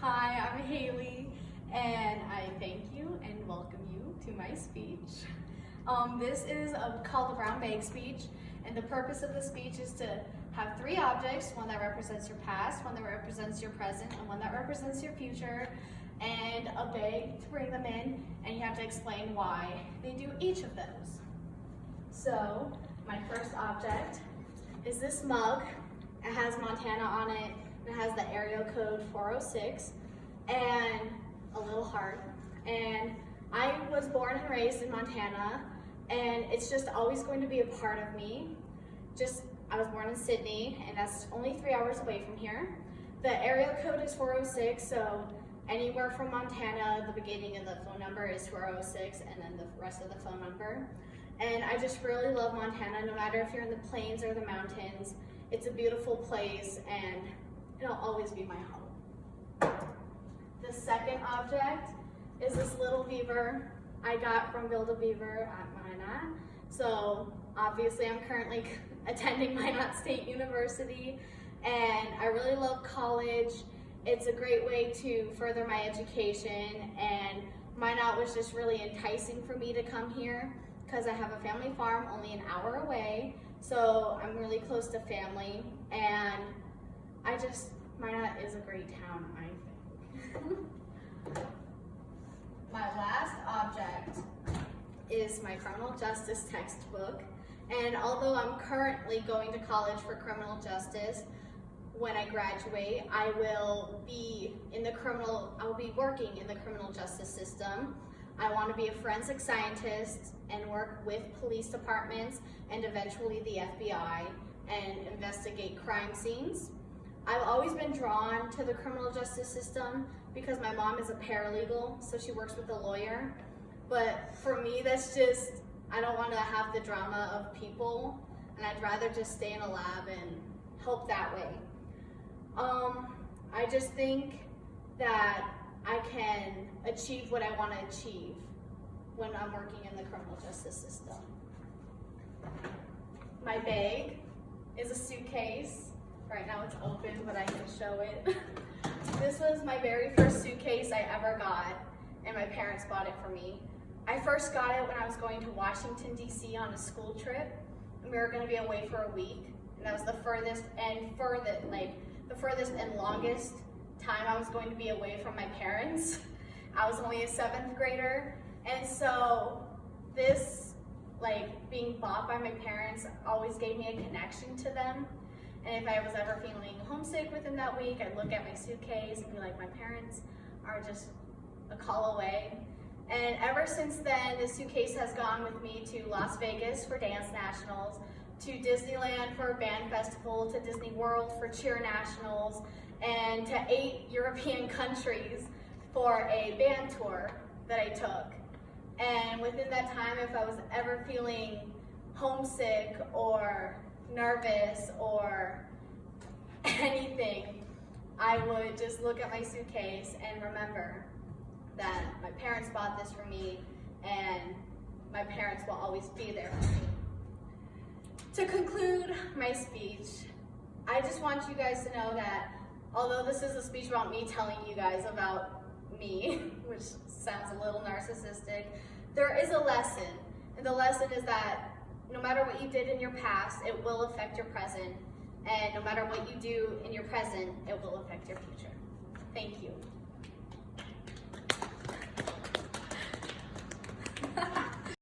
Hi, I'm Haley, and I thank you and welcome you to my speech. This is called the Brown Bag speech, and the purpose of the speech is to have three objects, one that represents your past, one that represents your present, and one that represents your future, and a bag to bring them in, and you have to explain why they do each of those. So, my first object is this mug. It has Montana on it, and it has the area code 406, and a little heart. And I was born and raised in Montana, and it's just always going to be a part of me. I was born in Sydney, and that's only 3 hours away from here. The area code is 406, so anywhere from Montana, the beginning of the phone number is 406, and then the rest of the phone number. And I just really love Montana, no matter if you're in the plains or the mountains. It's a beautiful place, and it'll always be my home. The second object is this little beaver I got from Build-A-Beaver at Minot. So obviously I'm currently attending Minot State University, and I really love college. It's a great way to further my education, and Minot was just really enticing for me to come here because I have a family farm only an hour away, so I'm really close to family, and Minot is a great town, I think. My last object is my criminal justice textbook, and although I'm currently going to college for criminal justice, when I graduate, I will be working in the criminal justice system. I want to be a forensic scientist and work with police departments and eventually the FBI and investigate crime scenes. I've always been drawn to the criminal justice system because my mom is a paralegal, so she works with a lawyer. But for me, I don't want to have the drama of people, and I'd rather just stay in a lab and help that way. I just think that I can achieve what I want to achieve when I'm working in the criminal justice system. My bag is a suitcase. Right now it's open, but I can show it. This was my very first suitcase I ever got, and my parents bought it for me. I first got it when I was going to Washington, D.C. on a school trip, and we were going to be away for a week, and that was the furthest and longest time I was going to be away from my parents. I was only a 7th grader, and so this, being bought by my parents always gave me a connection to them. And if I was ever feeling homesick within that week, I'd look at my suitcase and be like, my parents are just a call away. And ever since then, this suitcase has gone with me to Las Vegas for dance nationals, to Disneyland for a band festival, to Disney World for cheer nationals, and to 8 European countries for a band tour that I took. And within that time, if I was ever feeling homesick or nervous or anything, I would just look at my suitcase and remember that my parents bought this for me, and my parents will always be there for me. To conclude my speech, I just want you guys to know that although this is a speech about me telling you guys about me, which sounds a little narcissistic, there is a lesson. And the lesson is that no matter what you did in your past, it will affect your present. And no matter what you do in your present, it will affect your future. Thank you.